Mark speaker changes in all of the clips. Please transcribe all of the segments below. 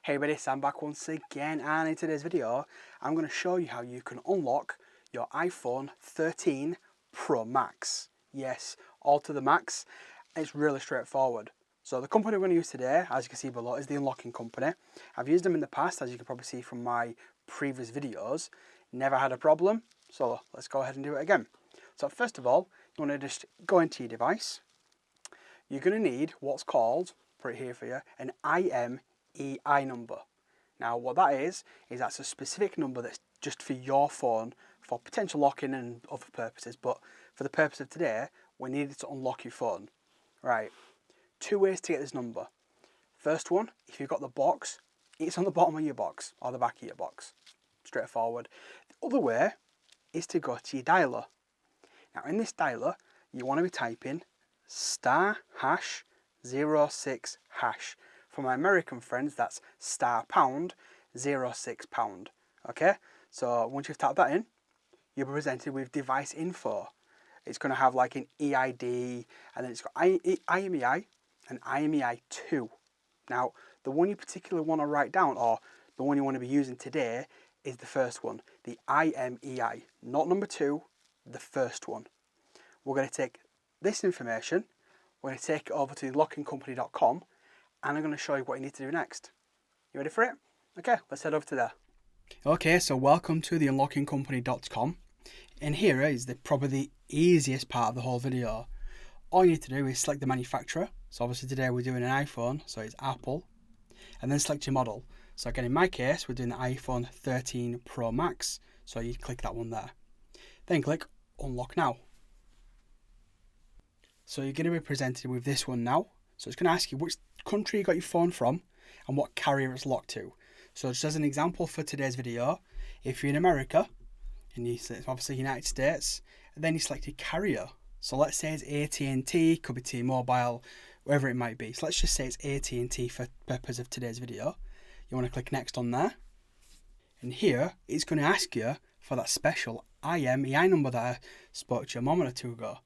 Speaker 1: Hey everybody, Sam back once again, and in today's video I'm going to show you how you can unlock your iPhone 13 Pro Max. Yes, all to the max. It's really straightforward. So the company we're going to use today, as you can see below, is the unlocking company. I've used them in the past, as you can probably see from my previous videos. Never had a problem, so let's go ahead and do it again. So first of all, you want to just go into your device. You're going to need what's called, put it here for you, an IMEI number. Now what that is that's a specific number that's just for your phone for potential locking and other purposes, but for the purpose of today, we need it to unlock your phone. Right, two ways to get this number. First one, if you've got the box, it's on the bottom of your box or the back of your box. Straightforward. The other way is to go to your dialer. Now in this dialer, you want to be typing *#06#. For my American friends, that's *#06#. Okay, so once you've typed that in, you'll be presented with device info. It's going to have like an EID, and then it's got IMEI and IMEI 2. Now, the one you particularly want to write down, or the one you want to be using today, is the first one, the IMEI, not number 2, the first one. We're going to take this information, we're going to take it over to lockingcompany.com, and I'm going to show you what you need to do next. You ready for it? Okay, let's head over to there. Okay, so welcome to the unlockingcompany.com, and here is probably the easiest part of the whole video. All you need to do is select the manufacturer. So obviously today we're doing an iPhone, so it's Apple, and then select your model. So again, in my case, we're doing the iPhone 13 Pro Max, so you click that one there. Then click Unlock Now. So you're going to be presented with this one now. So it's going to ask you which country you got your phone from and what carrier it's locked to. So just as an example for today's video, if you're in America and you select obviously United States, and then you select your carrier. So let's say it's AT&T, could be T-Mobile, wherever it might be. So let's just say it's AT&T for purpose of today's video. You want to click next on there. And here it's going to ask you for that special IMEI number that I spoke to you a moment or two ago.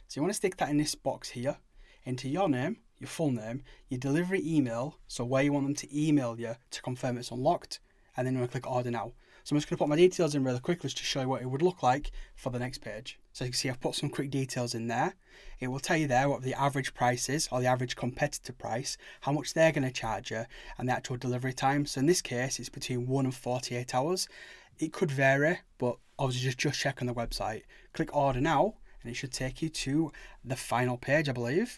Speaker 1: So you want to stick that in this box here, into your name, your full name, your delivery email, so where you want them to email you to confirm it's unlocked, and then you want to click order now. So I'm just going to put my details in really quickly just to show you what it would look like for the next page. So you can see I've put some quick details in there. It will tell you there what the average price is, or the average competitor price, how much they're going to charge you, and the actual delivery time. So in this case, it's between 1 and 48 hours. It could vary, but obviously just check on the website. Click order now, and it should take you to the final page, I believe.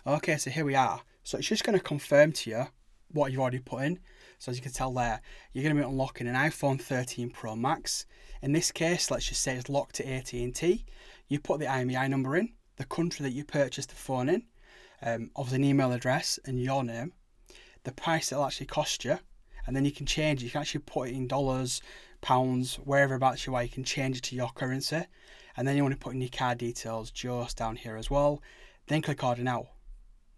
Speaker 1: Okay, so here we are. So it's just going to confirm to you what you've already put in. So as you can tell there, you're going to be unlocking an iPhone 13 Pro Max. In this case, let's just say it's locked to AT&T. You put the IMEI number in, the country that you purchased the phone in, obviously an email address and your name, the price it'll actually cost you, and then you can change it. You can actually put it in dollars, pounds, wherever about you are, you can change it to your currency. And then you want to put in your card details just down here as well. Then click order now.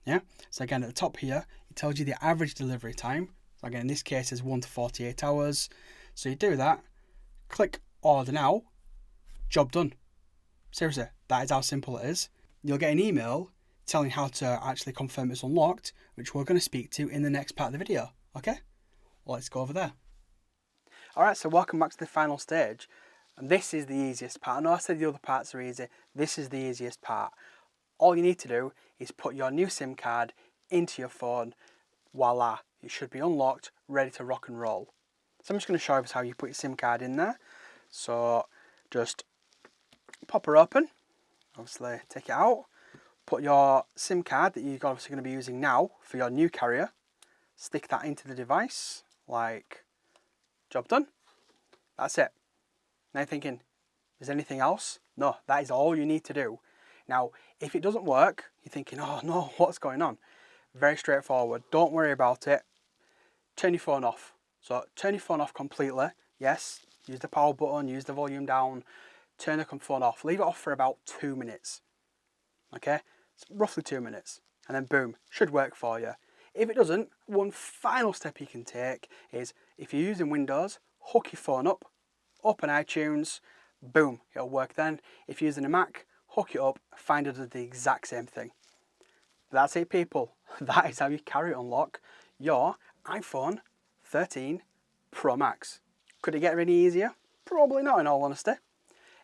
Speaker 1: Yeah. So again, at the top here, it tells you the average delivery time. So again, in this case, is 1 to 48 hours. So you do that, click order now, job done. Seriously, that is how simple it is. You'll get an email telling how to actually confirm it's unlocked, which we're going to speak to in the next part of the video. Okay? Well, let's go over there. Alright, so welcome back to the final stage. And this is the easiest part. I know I said the other parts are easy. This is the easiest part. All you need to do is put your new SIM card into your phone. Voila, it should be unlocked, ready to rock and roll. So I'm just going to show you how you put your SIM card in there. So just pop her open, obviously take it out, put your SIM card that you're obviously going to be using now for your new carrier, stick that into the device, like, job done. That's it. Now you're thinking, is there anything else? No, that is all you need to do. Now, if it doesn't work, you're thinking, oh no, what's going on? Very straightforward. Don't worry about it. Turn your phone off. So turn your phone off completely. Yes, use the power button, use the volume down, turn the phone off. Leave it off for about 2 minutes. Okay, it's roughly 2 minutes. And then boom, should work for you. If it doesn't, one final step you can take is, if you're using Windows, hook your phone up, open iTunes, boom, it'll work then. If you're using a Mac, hook it up, find it as the exact same thing. That's it, people. That is how you carry unlock your iPhone 13 Pro Max. Could it get any easier? Probably not, in all honesty.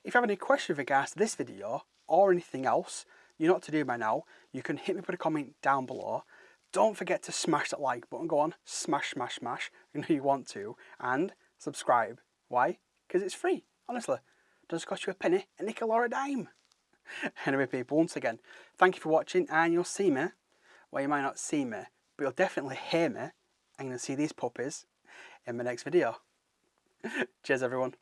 Speaker 1: If you have any questions with regards to this video or anything else, you know what to do by now. You can hit me with a comment down below. Don't forget to smash that like button. Go on, smash, smash, smash. You know you want to. And subscribe. Why? Because it's free, honestly. It doesn't cost you a penny, a nickel or a dime. Anyway, people, once again, thank you for watching, and you'll see me. Well, you might not see me, but you'll definitely hear me, and you'll see these puppies in my next video. Cheers, everyone.